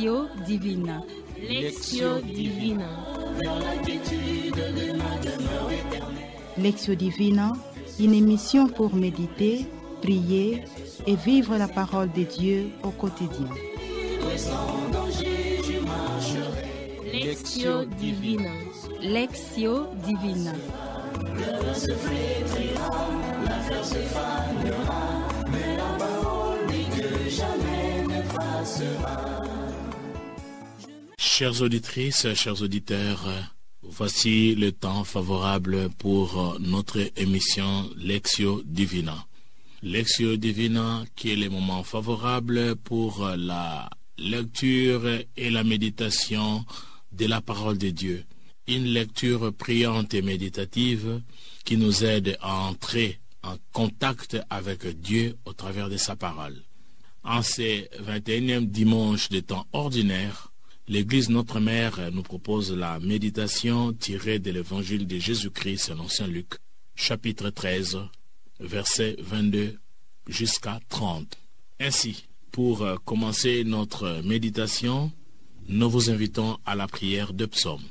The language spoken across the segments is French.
Lectio Divina. Lectio Divina. Lectio Divina, une émission pour méditer, prier et vivre la parole de Dieu au quotidien. Lectio Divina. Lectio Divina. Chères auditrices, chers auditeurs, voici le temps favorable pour notre émission Lectio Divina. Lectio Divina qui est le moment favorable pour la lecture et la méditation de la parole de Dieu. Une lecture priante et méditative qui nous aide à entrer en contact avec Dieu au travers de sa parole. En ces 21e dimanche de temps ordinaire, l'Église Notre Mère nous propose la méditation tirée de l'Évangile de Jésus-Christ selon Saint Luc, chapitre 13, versets 22 jusqu'à 30. Ainsi, pour commencer notre méditation, nous vous invitons à la prière de psaume.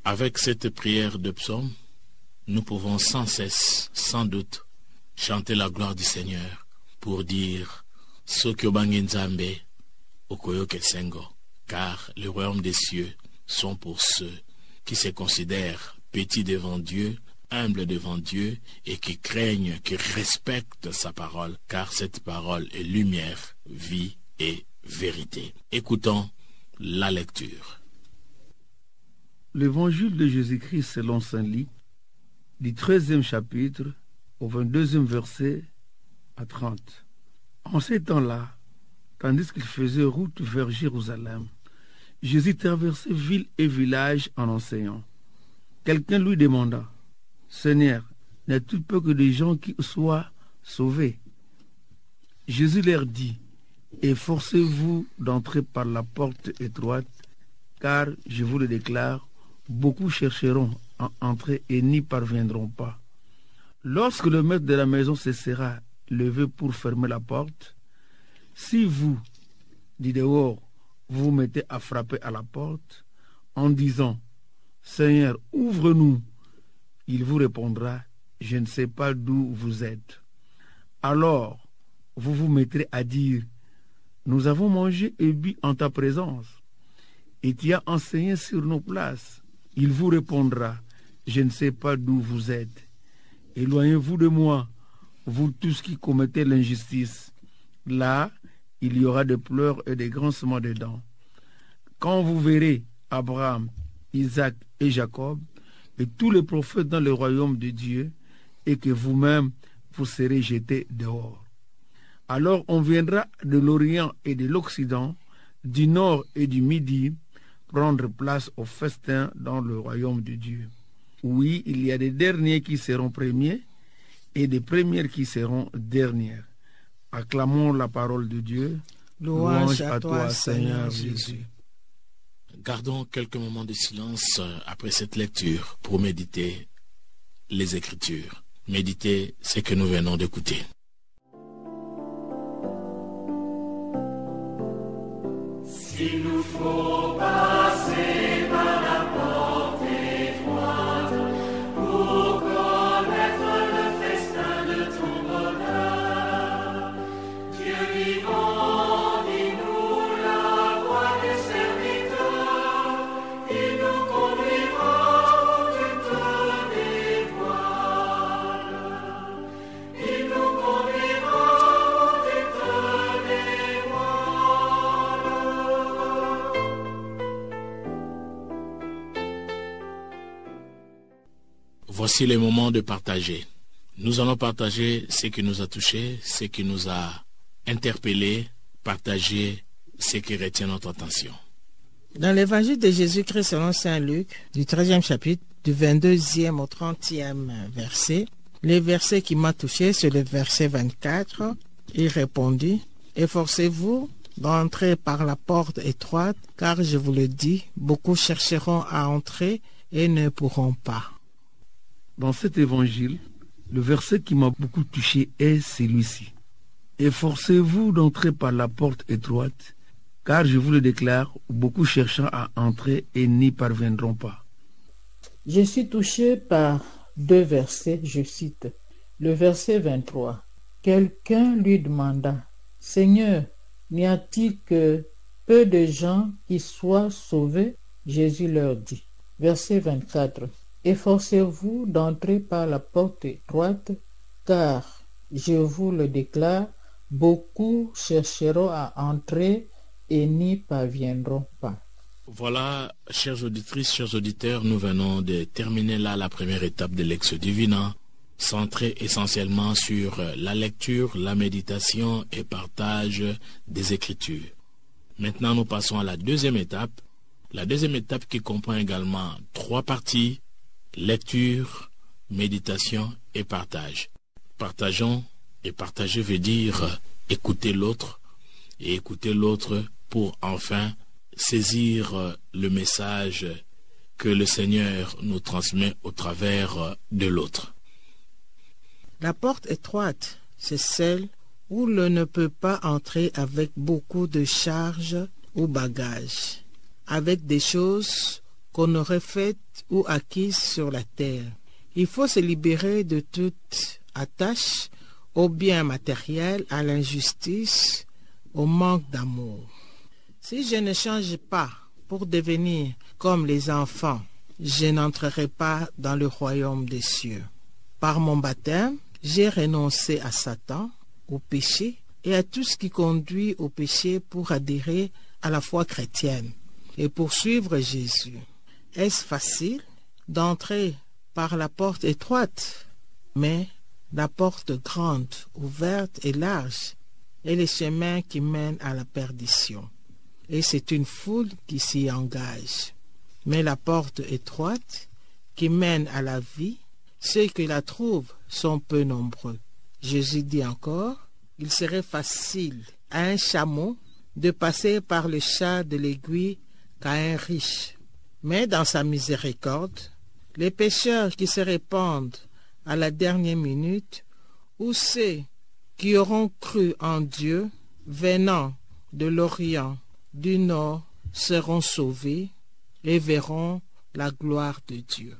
Avec cette prière de psaume, nous pouvons sans cesse, sans doute, chanter la gloire du Seigneur pour dire « Soki obangi Nzambe, okoyoke sengo » car le royaume des cieux sont pour ceux qui se considèrent petits devant Dieu, humbles devant Dieu et qui craignent, qui respectent sa parole, car cette parole est lumière, vie et vérité. Écoutons la lecture. L'évangile de Jésus-Christ selon saint Luc, du 13e chapitre au 22e verset à 30. En ces temps-là, tandis qu'il faisait route vers Jérusalem, Jésus traversait ville et village en enseignant. Quelqu'un lui demanda, « Seigneur, n'a-t-il pas que des gens qui soient sauvés ?» Jésus leur dit, « Efforcez-vous d'entrer par la porte étroite, car, je vous le déclare, beaucoup chercheront à entrer et n'y parviendront pas. Lorsque le maître de la maison se sera levé pour fermer la porte, si vous, du dehors, vous vous mettez à frapper à la porte, en disant « Seigneur, ouvre-nous », il vous répondra « Je ne sais pas d'où vous êtes ». Alors, vous vous mettrez à dire « Nous avons mangé et bu en ta présence, et tu as enseigné sur nos places ». Il vous répondra, je ne sais pas d'où vous êtes. Éloignez-vous de moi, vous tous qui commettez l'injustice. Là, il y aura des pleurs et des grincements de dents. Quand vous verrez Abraham, Isaac et Jacob, et tous les prophètes dans le royaume de Dieu, et que vous-même, vous serez jetés dehors. Alors on viendra de l'Orient et de l'Occident, du Nord et du Midi, prendre place au festin dans le royaume de Dieu. Oui, il y a des derniers qui seront premiers et des premières qui seront dernières. Acclamons la parole de Dieu. Louange à toi, Seigneur Jésus. Gardons quelques moments de silence après cette lecture pour méditer les Écritures. Méditer ce que nous venons d'écouter. S'il nous faut passer par la porte étroite pour connaître le festin de ton bonheur, Dieu vivant, dis-nous la voie des serviteurs, il nous conduira où tu te dévoiles. Il nous conduira où tu te Voici le moment de partager. Nous allons partager ce qui nous a touché, ce qui nous a interpellé, partager ce qui retient notre attention. Dans l'évangile de Jésus-Christ selon saint Luc, du 13e chapitre, du 22e au 30e verset, les versets qui m'ont touché, c'est le verset 24. Il répondit, « Efforcez-vous d'entrer par la porte étroite, car je vous le dis, beaucoup chercheront à entrer et ne pourront pas. » Dans cet évangile, le verset qui m'a beaucoup touché est celui-ci. « Efforcez-vous d'entrer par la porte étroite, car je vous le déclare, beaucoup cherchant à entrer et n'y parviendront pas. » Je suis touché par deux versets, je cite. Le verset 23. Quelqu'un lui demanda, « Seigneur, n'y a-t-il que peu de gens qui soient sauvés ?» Jésus leur dit. Verset 24. Efforcez-vous d'entrer par la porte étroite, car, je vous le déclare, beaucoup chercheront à entrer et n'y parviendront pas. Voilà, chères auditrices, chers auditeurs, nous venons de terminer là la première étape de Lectio Divina, centrée essentiellement sur la lecture, la méditation et partage des Écritures. Maintenant, nous passons à la deuxième étape qui comprend également 3 parties, lecture, méditation et partage. Partageons, et partager veut dire écouter l'autre, et écouter l'autre pour enfin saisir le message que le Seigneur nous transmet au travers de l'autre. La porte étroite, c'est celle où l'on ne peut pas entrer avec beaucoup de charges ou bagages, avec des choses qu'on aurait faites ou acquises sur la terre. Il faut se libérer de toute attache au bien matériel, à l'injustice, au manque d'amour. Si je ne change pas pour devenir comme les enfants, je n'entrerai pas dans le royaume des cieux. Par mon baptême, j'ai renoncé à Satan, au péché et à tout ce qui conduit au péché pour adhérer à la foi chrétienne et poursuivre Jésus. Est-ce facile d'entrer par la porte étroite? Mais la porte grande, ouverte et large est le chemin qui mène à la perdition. Et c'est une foule qui s'y engage. Mais la porte étroite qui mène à la vie, ceux qui la trouvent sont peu nombreux. Jésus dit encore, il serait facile à un chameau de passer par le chat de l'aiguille qu'à un riche. Mais dans sa miséricorde, les pécheurs qui se répandent à la dernière minute, ou ceux qui auront cru en Dieu, venant de l'Orient, du Nord, seront sauvés et verront la gloire de Dieu.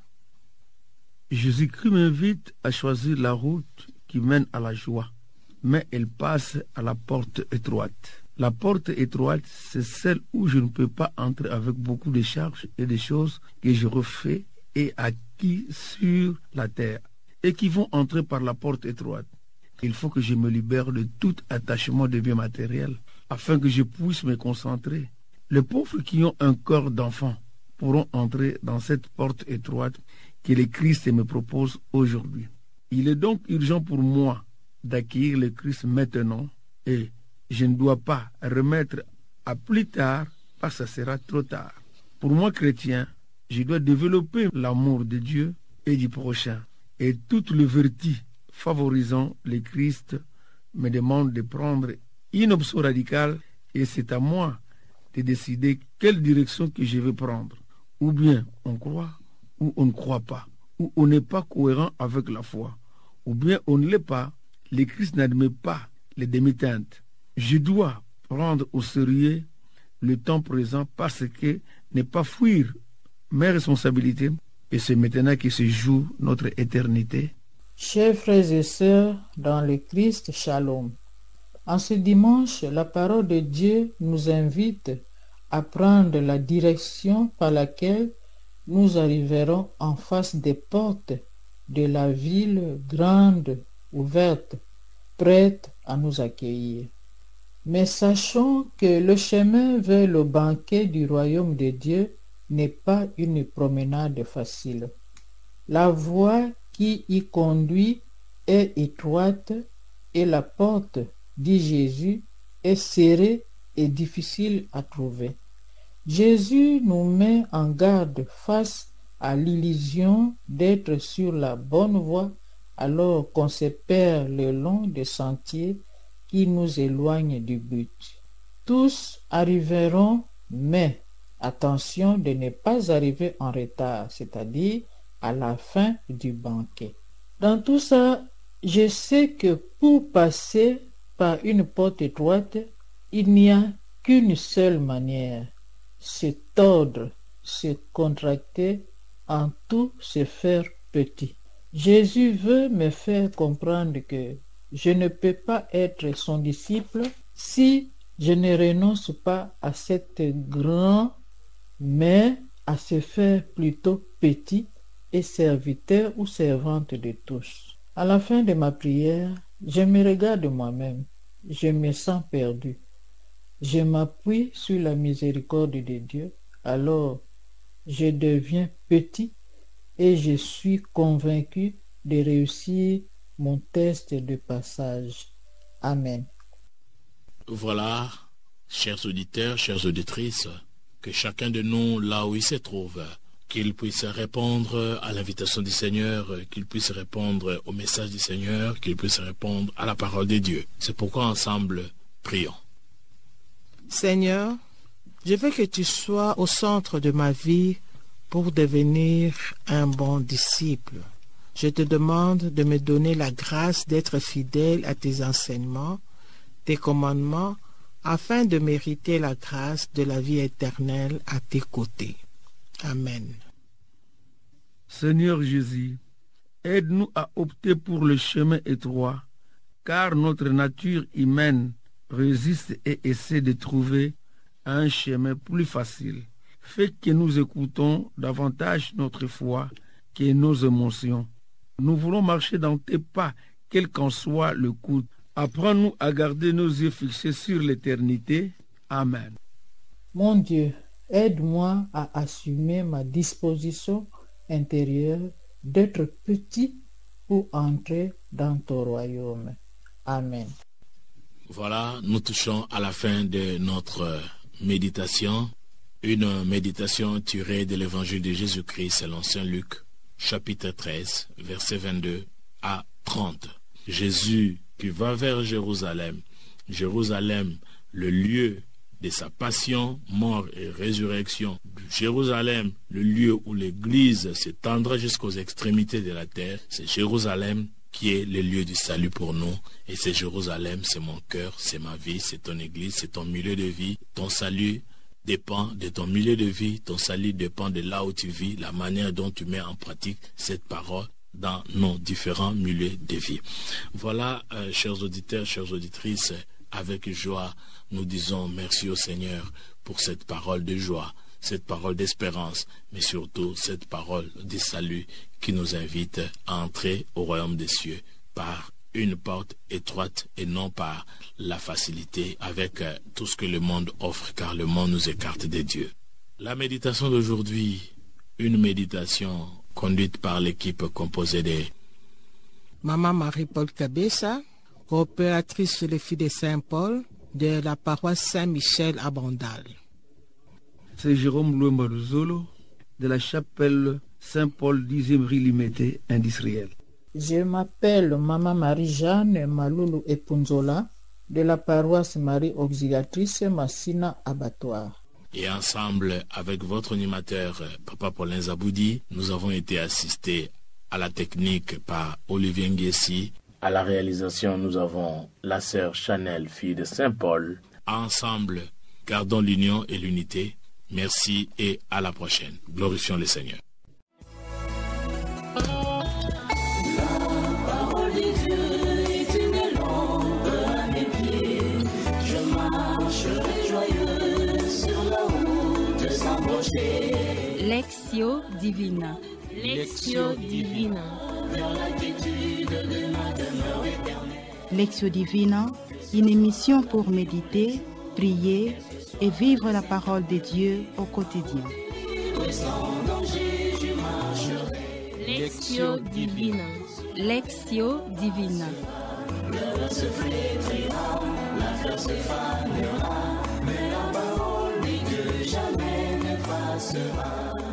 Jésus-Christ m'invite à choisir la route qui mène à la joie, mais elle passe à la porte étroite. La porte étroite, c'est celle où je ne peux pas entrer avec beaucoup de charges et de choses que je refais et acquis sur la terre, et qui vont entrer par la porte étroite. Il faut que je me libère de tout attachement de biens matériels, afin que je puisse me concentrer. Les pauvres qui ont un corps d'enfant pourront entrer dans cette porte étroite que le Christ me propose aujourd'hui. Il est donc urgent pour moi d'acquérir le Christ maintenant, et je ne dois pas remettre à plus tard, parce que ça sera trop tard. Pour moi, chrétien, je dois développer l'amour de Dieu et du prochain, et toutes les vertus favorisant le Christ me demandent de prendre une option radicale, et c'est à moi de décider quelle direction que je vais prendre. Ou bien on croit, ou on ne croit pas, ou on n'est pas cohérent avec la foi, ou bien on ne l'est pas. Le Christ n'admet pas les demi-teintes. Je dois prendre au sérieux le temps présent, parce que ne pas fuir mes responsabilités, et c'est maintenant que se joue notre éternité. Chers frères et sœurs dans le Christ, Shalom. En ce dimanche, la parole de Dieu nous invite à prendre la direction par laquelle nous arriverons en face des portes de la ville grande, ouverte, prête à nous accueillir. Mais sachons que le chemin vers le banquet du royaume de Dieu n'est pas une promenade facile. La voie qui y conduit est étroite et la porte, dit Jésus, est serrée et difficile à trouver. Jésus nous met en garde face à l'illusion d'être sur la bonne voie alors qu'on se perd le long des sentiers qui nous éloignent du but. Tous arriveront, mais attention de ne pas arriver en retard, c'est-à-dire à la fin du banquet. Dans tout ça, je sais que pour passer par une porte étroite, il n'y a qu'une seule manière, se tordre, se contracter, en tout se faire petit. Jésus veut me faire comprendre que je ne peux pas être son disciple si je ne renonce pas à cette grand, mais à se faire plutôt petit et serviteur ou servante de tous. À la fin de ma prière, je me regarde moi-même, je me sens perdu. Je m'appuie sur la miséricorde de Dieu, alors je deviens petit et je suis convaincu de réussir mon test de passage. Amen. Voilà, chers auditeurs, chères auditrices, que chacun de nous, là où il se trouve, qu'il puisse répondre à l'invitation du Seigneur, qu'il puisse répondre au message du Seigneur, qu'il puisse répondre à la parole de Dieu. C'est pourquoi ensemble, prions. Seigneur, je veux que tu sois au centre de ma vie pour devenir un bon disciple. Je te demande de me donner la grâce d'être fidèle à tes enseignements, tes commandements, afin de mériter la grâce de la vie éternelle à tes côtés. Amen. Seigneur Jésus, aide-nous à opter pour le chemin étroit, car notre nature humaine résiste et essaie de trouver un chemin plus facile. Fais que nous écoutons davantage notre foi que nos émotions. Nous voulons marcher dans tes pas, quel qu'en soit le coût. Apprends-nous à garder nos yeux fixés sur l'éternité. Amen. Mon Dieu, aide-moi à assumer ma disposition intérieure d'être petit pour entrer dans ton royaume. Amen. Voilà, nous touchons à la fin de notre méditation. Une méditation tirée de l'évangile de Jésus-Christ selon Saint Luc, chapitre 13, versets 22 à 30. Jésus qui va vers Jérusalem, Jérusalem, le lieu de sa passion, mort et résurrection. Jérusalem, le lieu où l'Église s'étendra jusqu'aux extrémités de la terre. C'est Jérusalem qui est le lieu du salut pour nous. Et c'est Jérusalem, c'est mon cœur, c'est ma vie, c'est ton Église, c'est ton milieu de vie. Ton salut dépend de ton milieu de vie, ton salut dépend de là où tu vis, la manière dont tu mets en pratique cette parole dans nos différents milieux de vie. Voilà, chers auditeurs, chères auditrices, avec joie, nous disons merci au Seigneur pour cette parole de joie, cette parole d'espérance, mais surtout cette parole de salut qui nous invite à entrer au royaume des cieux par une porte étroite et non par la facilité avec tout ce que le monde offre, car le monde nous écarte de Dieu. La méditation d'aujourd'hui, une méditation conduite par l'équipe composée de Maman Marie-Paul Cabessa, coopératrice chez les filles de Saint-Paul, de la paroisse Saint-Michel à Bandal. C'est Jérôme Louembaruzolo, de la chapelle Saint-Paul 10e rue Limité industrielle. Je m'appelle Maman Marie-Jeanne Maloulou Epunzola, de la paroisse Marie Auxiliatrice Massina Abattoir. Et ensemble, avec votre animateur, Papa Paulin Zaboudi, nous avons été assistés à la technique par Olivier Nguessi. À la réalisation, nous avons la sœur Chanel, fille de Saint-Paul. Ensemble, gardons l'union et l'unité. Merci et à la prochaine. Glorifions le Seigneur. Lectio Divina. Lectio Divina. Lectio Divina, une émission pour méditer, prier et vivre la parole de Dieu au quotidien. Lectio Divina. Lectio Divina. La terre se fanera, mais la parole dit que jamais passera.